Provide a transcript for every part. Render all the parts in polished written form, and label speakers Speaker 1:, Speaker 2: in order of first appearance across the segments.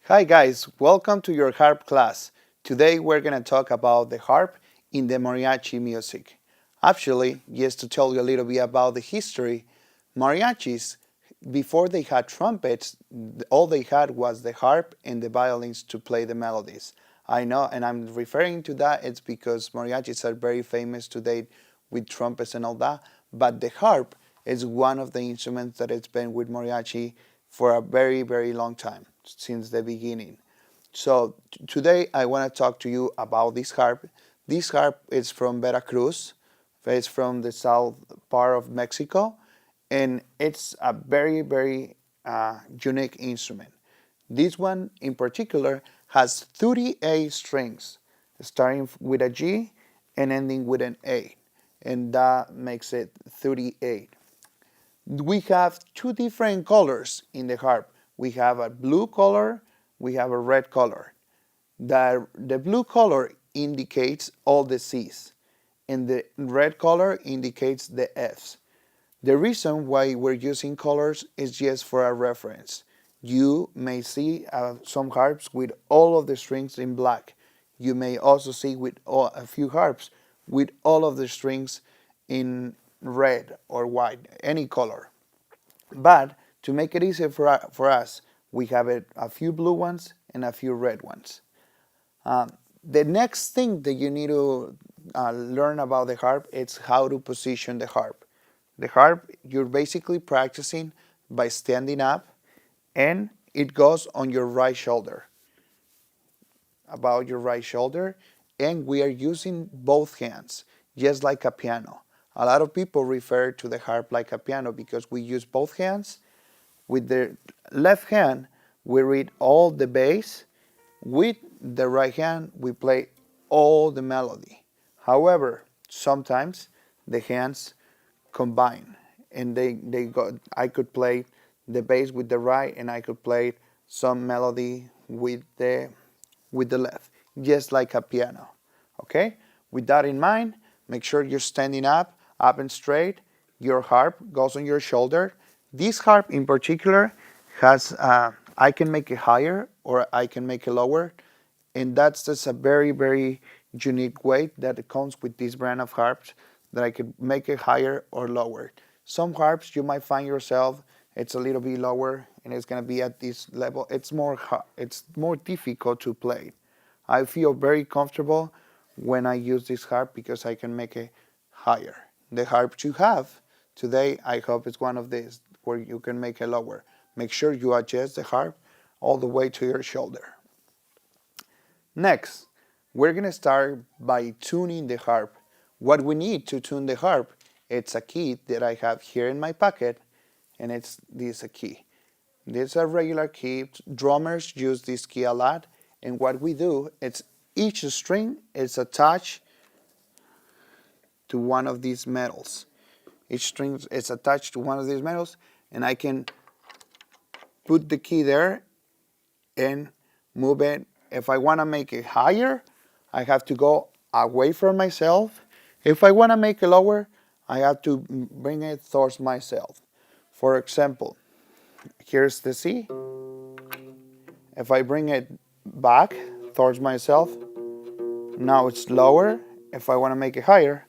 Speaker 1: Hi guys, welcome to your harp class. Today we're going to talk about the harp in the mariachi music. Actually, just to tell you a little bit about the history, mariachis, before they had trumpets, all they had was the harp and the violins to play the melodies. I know, and I'm referring to that, it's because mariachis are very famous today with trumpets and all that, but the harp is one of the instruments that has been with mariachi for a very, very long time, since the beginning. So today I want to talk to you about this harp. This harp is from Veracruz. It's from the south part of Mexico, and it's a very, very unique instrument. This one in particular has 38 strings, starting with a G and ending with an A, and that makes it 38. We have two different colors in the harp. We have a blue color, we have a red color. The blue color indicates all the C's, and the red color indicates the F's. The reason why we're using colors is just for a reference. You may see some harps with all of the strings in black. You may also see with a few harps with all of the strings in red or white, any color. But to make it easier for us, we have a few blue ones and a few red ones. The next thing that you need to learn about the harp is how to position the harp. The harp, you're basically practicing by standing up, and it goes on your right shoulder, about your right shoulder, and we are using both hands, just like a piano. A lot of people refer to the harp like a piano because we use both hands. With the left hand, we read all the bass. With the right hand, we play all the melody. However, sometimes the hands combine, and they go. I could play the bass with the right, and I could play some melody with the left, just like a piano. Okay? With that in mind, make sure you're standing up and straight. Your harp goes on your shoulder. This harp in particular has, I can make it higher or I can make it lower. And that's just a very, very unique way that it comes with this brand of harps, that I could make it higher or lower. Some harps you might find yourself it's a little bit lower and it's going to be at this level. It's more difficult to play. I feel very comfortable when I use this harp because I can make it higher. The harp you have today, I hope it's one of these where you can make it lower. Make sure you adjust the harp all the way to your shoulder. Next, we're going to start by tuning the harp. What we need to tune the harp, it's a key that I have here in my pocket, and it's this a key. This is a regular key. Drummers use this key a lot, and what we do is each string is attached to one of these metals. Each string is attached to one of these metals, and I can put the key there and move it. If I want to make it higher, I have to go away from myself. If I want to make it lower, I have to bring it towards myself. For example, here's the C. If I bring it back towards myself, now it's lower. If I want to make it higher,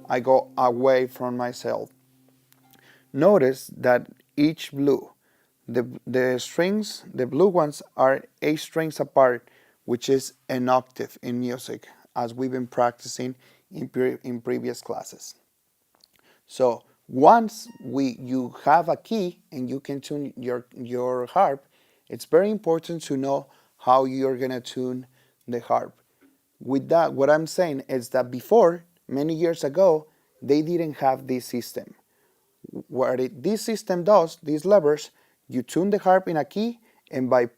Speaker 1: I go away from myself. Notice that each blue, the strings, the blue ones are 8 strings apart, which is an octave in music, as we've been practicing in previous classes. So once you have a key and you can tune your harp, it's very important to know how you're gonna tune the harp. With that, what I'm saying is that before, many years ago, they didn't have this system. This system does, these levers, you tune the harp in a key, and by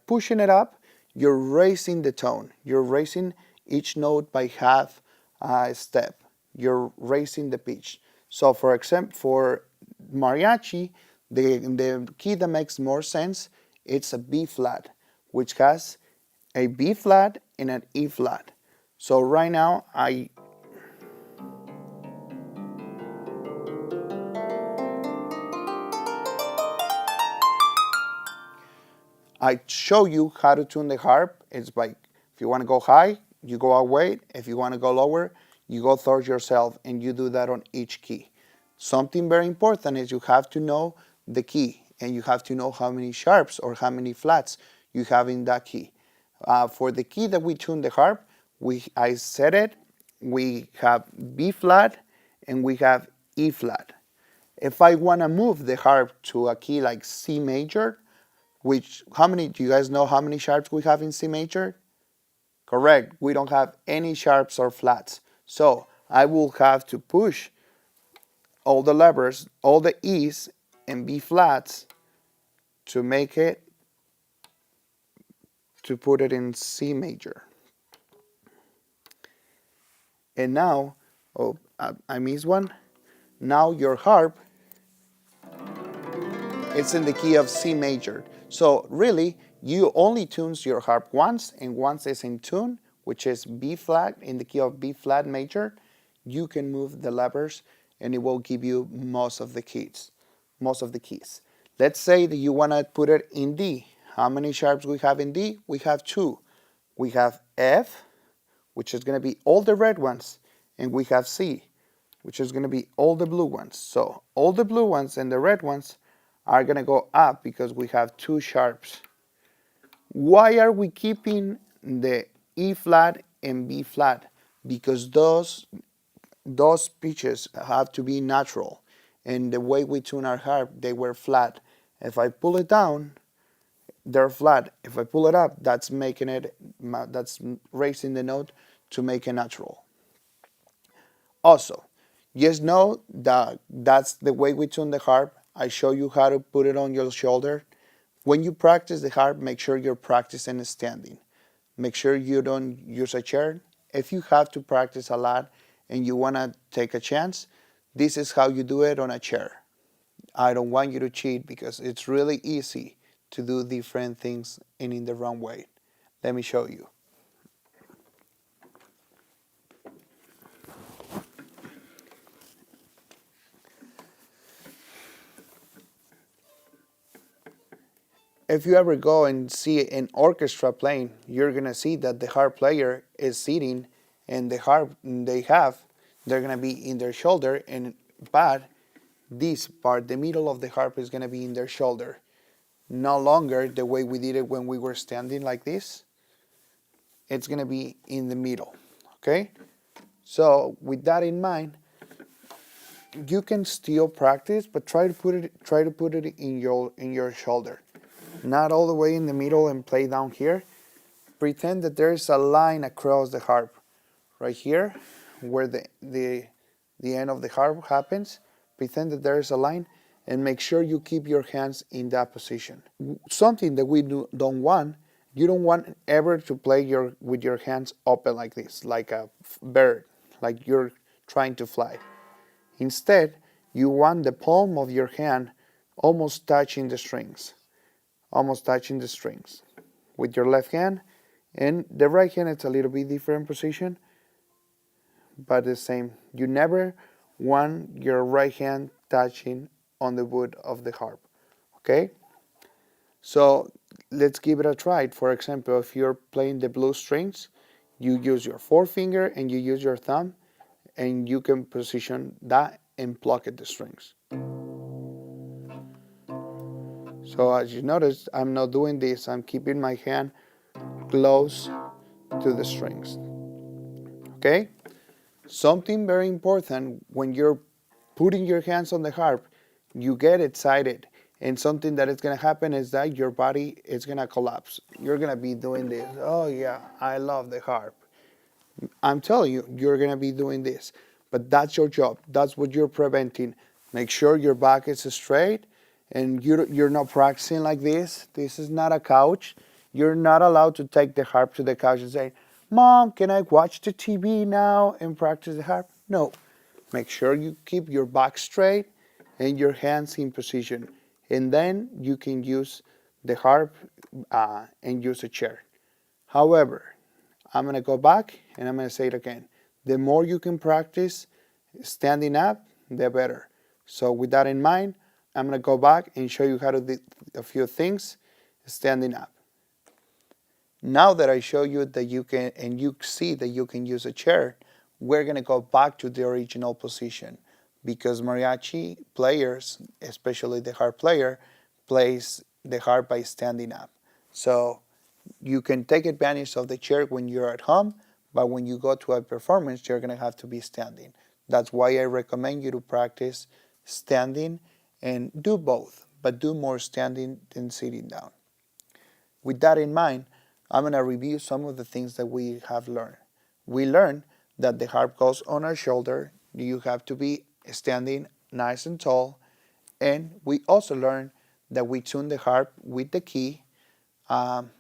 Speaker 1: pushing it up, you're raising the tone. You're raising each note by half a step. You're raising the pitch. So for example, for mariachi, the key that makes more sense, it's a B flat, which has a B flat and an E flat. So right now I show you how to tune the harp. It's like, if you want to go high, you go away. If you want to go lower, you go towards yourself, and you do that on each key. Something very important is you have to know the key, and you have to know how many sharps or how many flats you have in that key. For the key that we tune the harp, I said it, we have B flat and we have E flat. If I want to move the harp to a key like C major, which, do you guys know how many sharps we have in C major? Correct, we don't have any sharps or flats. So I will have to push all the levers, all the E's and B flats to make it, to put it in C major. And now, oh, I missed one. Now your harp, it's in the key of C major. So really, you only tunes your harp once, and once it's in tune, which is B flat, in the key of B flat major, you can move the levers and it will give you most of the keys. Let's say that you want to put it in D. How many sharps we have in D? We have two. We have F, which is going to be all the red ones, and we have C, which is going to be all the blue ones. So all the blue ones and the red ones are going to go up because we have two sharps. Why are we keeping the E flat and B flat? Because those pitches have to be natural. And the way we tune our harp, they were flat. If I pull it down, they're flat. If I pull it up, that's raising the note to make it natural. Also, just know that that's the way we tune the harp. I show you how to put it on your shoulder. When you practice the harp, make sure you're practicing standing. Make sure you don't use a chair. If you have to practice a lot and you want to take a chance, this is how you do it on a chair. I don't want you to cheat because it's really easy to do different things in the wrong way. Let me show you. If you ever go and see an orchestra playing, you're going to see that the harp player is sitting and the harp they're going to be in their shoulder, but this part, the middle of the harp, is going to be in their shoulder. No longer the way we did it when we were standing like this. It's going to be in the middle, okay? So with that in mind, you can still practice, but try to put it in your shoulder. Not all the way in the middle and play down here. Pretend that there is a line across the harp right here where the end of the harp happens. Pretend that there is a line and make sure you keep your hands in that position. Something that we don't want, you don't want ever to play with your hands open like this, like a bird, like you're trying to fly. Instead, you want the palm of your hand almost touching the strings. With your left hand, and the right hand, it's a little bit different position, but the same. You never want your right hand touching on the wood of the harp, okay? So let's give it a try. For example, if you're playing the blue strings, you use your forefinger and you use your thumb, and you can position that and pluck at the strings. So as you notice, I'm not doing this. I'm keeping my hand close to the strings. Okay? Something very important, when you're putting your hands on the harp, you get excited. And something that is going to happen is that your body is going to collapse. You're going to be doing this. Oh yeah, I love the harp. I'm telling you, you're going to be doing this. But that's your job. That's what you're preventing. Make sure your back is straight and you're not practicing like this. This is not a couch. You're not allowed to take the harp to the couch and say, Mom, can I watch the TV now and practice the harp? No. Make sure you keep your back straight and your hands in position. And then you can use the harp and use a chair. However, I'm going to go back and I'm going to say it again. The more you can practice standing up, the better. So with that in mind, I'm going to go back and show you how to do a few things, standing up. Now that I show you that you can, and you see that you can use a chair, we're going to go back to the original position because mariachi players, especially the harp player, plays the harp by standing up. So you can take advantage of the chair when you're at home, but when you go to a performance, you're going to have to be standing. That's why I recommend you to practice standing and do both, but do more standing than sitting down. With that in mind, I'm going to review some of the things that we have learned. We learned that the harp goes on our shoulder. You have to be standing nice and tall. And we also learned that we tune the harp with the key. Um,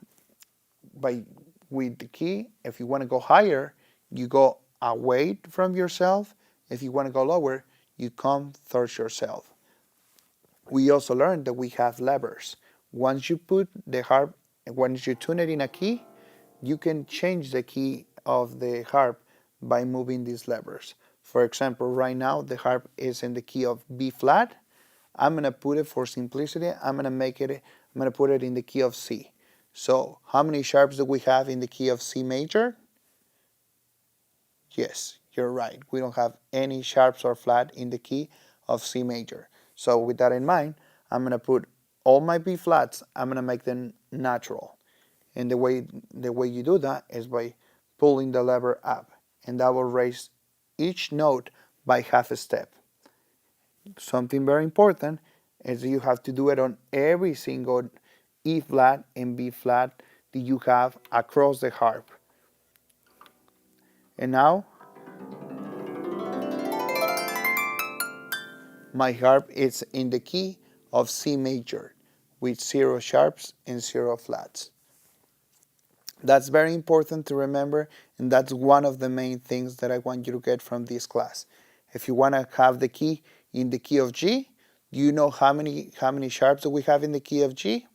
Speaker 1: with the key, if you want to go higher, you go away from yourself. If you want to go lower, you come towards yourself. We also learned that we have levers. Once you put the harp, once you tune it in a key, you can change the key of the harp by moving these levers. For example, right now the harp is in the key of B flat. I'm going to put it for simplicity, I'm going to put it in the key of C. So how many sharps do we have in the key of C major? Yes, you're right. We don't have any sharps or flat in the key of C major. So with that in mind, I'm going to put all my B flats, I'm going to make them natural. And the way you do that is by pulling the lever up. And that will raise each note by half a step. Something very important is you have to do it on every single E flat and B flat that you have across the harp. And now my harp is in the key of C major with 0 sharps and 0 flats. That's very important to remember, and that's one of the main things that I want you to get from this class. If you want to have the key in the key of G, do you know how many sharps do we have in the key of G?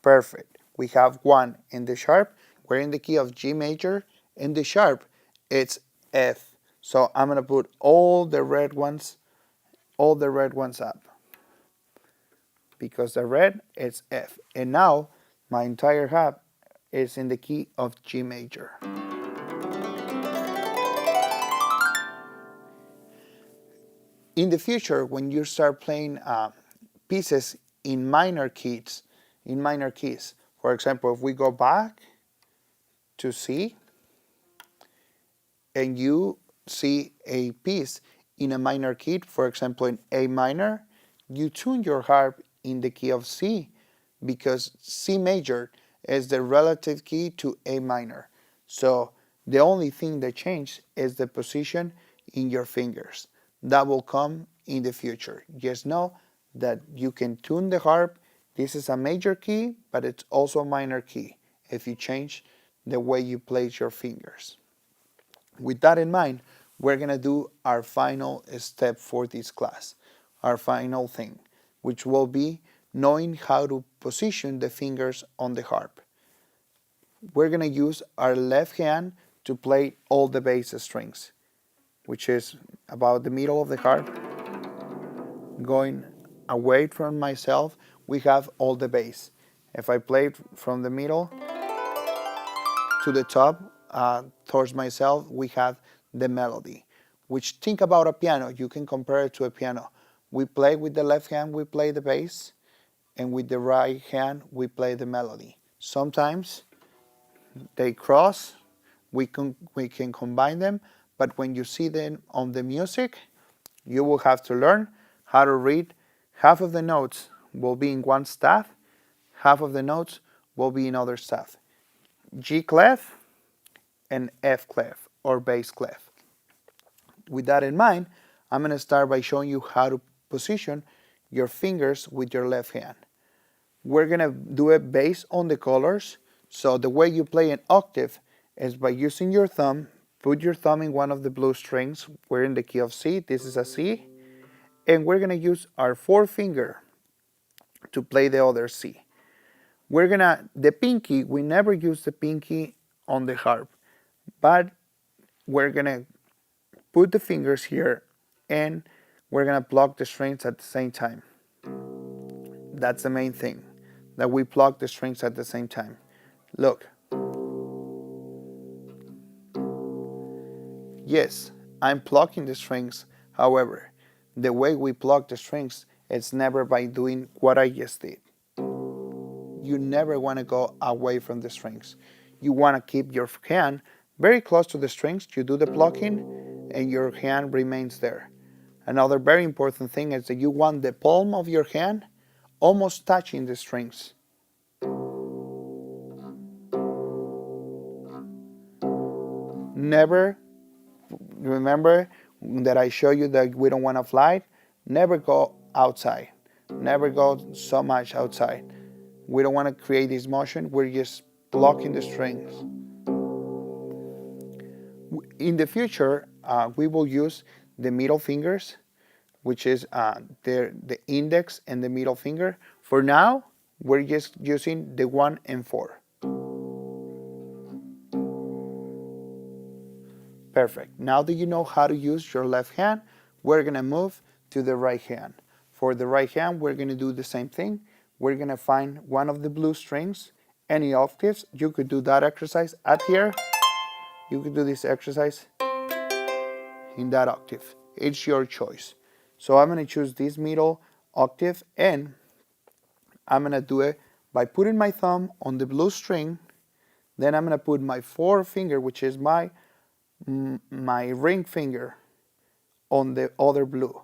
Speaker 1: Perfect. We have 1 in the sharp. We're in the key of G major. In the sharp, it's F. So I'm going to put all the red ones up because the red is F. And now my entire harp is in the key of G major. In the future, when you start playing pieces in minor keys, for example, if we go back to C and you see a piece in a minor key, for example in A minor, you tune your harp in the key of C because C major is the relative key to A minor. So the only thing that changed is the position in your fingers. That will come in the future. Just know that you can tune the harp. This is a major key, but it's also a minor key if you change the way you place your fingers. With that in mind, we're going to do our final step for this class, our final thing, which will be knowing how to position the fingers on the harp. We're going to use our left hand to play all the bass strings, which is about the middle of the harp. Going away from myself, we have all the bass. If I play from the middle to the top, towards myself, we have the melody. Which, think about a piano, you can compare it to a piano. We play with the left hand, we play the bass, and with the right hand, we play the melody. Sometimes they cross, we can combine them, but when you see them on the music, you will have to learn how to read. Half of the notes will be in one staff, half of the notes will be in other staff. G clef and F clef or bass clef. With that in mind, I'm going to start by showing you how to position your fingers with your left hand. We're going to do it based on the colors. So the way you play an octave is by using your thumb. Put your thumb in one of the blue strings. We're in the key of C. This is a C. And we're going to use our forefinger to play the other C. The pinky, we never use the pinky on the harp, but we're going to put the fingers here and we're going to block the strings at the same time. That's the main thing, that we pluck the strings at the same time. Look. Yes, I'm plucking the strings. However, the way we pluck the strings is never by doing what I just did. You never want to go away from the strings. You want to keep your hand very close to the strings. You do the plucking and your hand remains there. Another very important thing is that you want the palm of your hand almost touching the strings. Never, remember that I show you that we don't want to fly? Never go outside. Never go so much outside. We don't want to create this motion. We're just blocking the strings. In the future, we will use the middle fingers, which is the index and the middle finger. For now, we're just using the 1 and 4. Perfect. Now that you know how to use your left hand, we're going to move to the right hand. For the right hand, we're going to do the same thing. We're going to find one of the blue strings, any octaves. You could do that exercise up here. You could do this exercise in that octave. It's your choice. So I'm going to choose this middle octave, and I'm going to do it by putting my thumb on the blue string. Then I'm going to put my forefinger, which is my ring finger, on the other blue.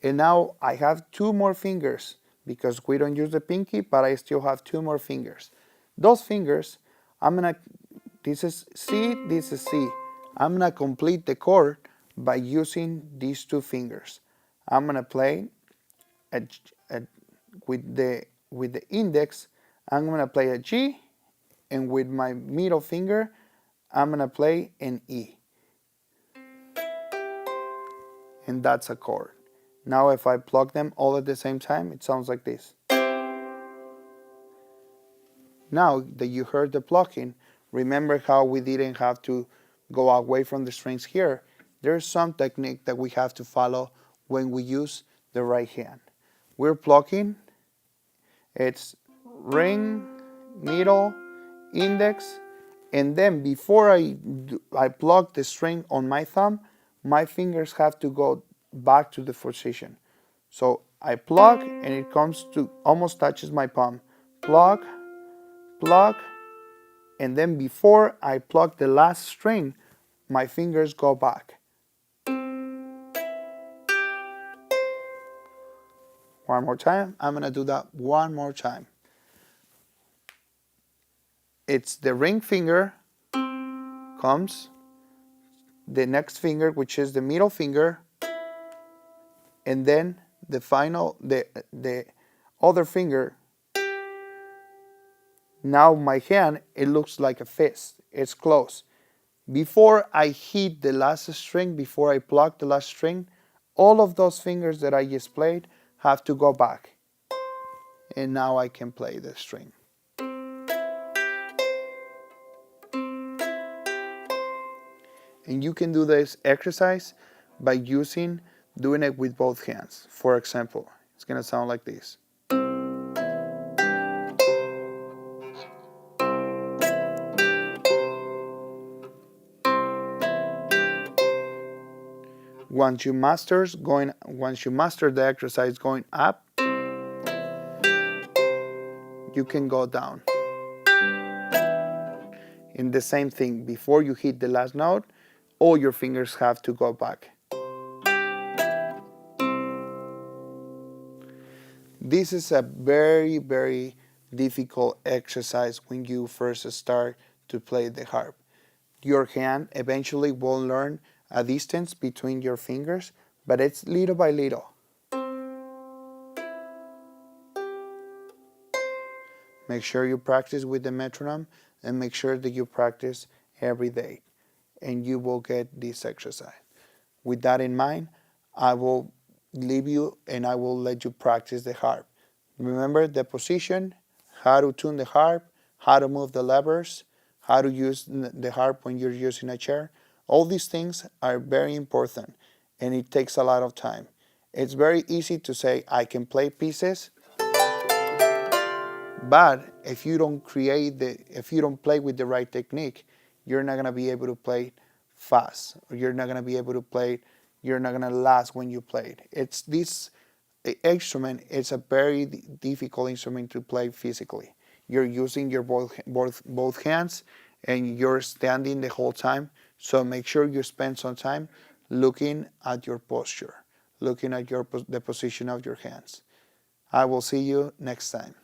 Speaker 1: And now I have 2 more fingers because we don't use the pinky, but I still have 2 more fingers. Those fingers, this is C, this is C. I'm gonna complete the chord by using these 2 fingers. I'm gonna play with the index, I'm gonna play a G, and with my middle finger, I'm gonna play an E. And that's a chord. Now if I pluck them all at the same time, it sounds like this. Now that you heard the plucking, remember how we didn't have to go away from the strings here. There's some technique that we have to follow when we use the right hand. We're plucking, it's ring, middle, index, and then before I pluck the string on my thumb, my fingers have to go back to the position. So I pluck and it comes to almost touches my palm. Pluck, pluck, and then before I pluck the last string, my fingers go back. One more time. I'm going to do that one more time. It's the ring finger comes, the next finger, which is the middle finger, and then the final, the other finger. Now my hand, it looks like a fist. It's close. Before I hit the last string, before I pluck the last string, all of those fingers that I just played have to go back. And now I can play the string. And you can do this exercise by doing it with both hands. For example, it's going to sound like this. Once you master the exercise going up, you can go down. And the same thing, before you hit the last note, all your fingers have to go back. This is a very, very difficult exercise when you first start to play the harp. Your hand eventually will learn a distance between your fingers, but it's little by little. Make sure you practice with the metronome and make sure that you practice every day, and you will get this exercise. With that in mind, I will leave you and I will let you practice the harp. Remember the position, how to tune the harp, how to move the levers, how to use the harp when you're using a chair. All these things are very important and it takes a lot of time. It's very easy to say I can play pieces, But if you don't if you don't play with the right technique, you're not gonna be able to play fast, or you're not gonna be able to play. You're not gonna last when you play it. It's this instrument. It's a very difficult instrument to play physically. You're using your both hands, and you're standing the whole time. So make sure you spend some time looking at your posture, looking at the position of your hands. I will see you next time.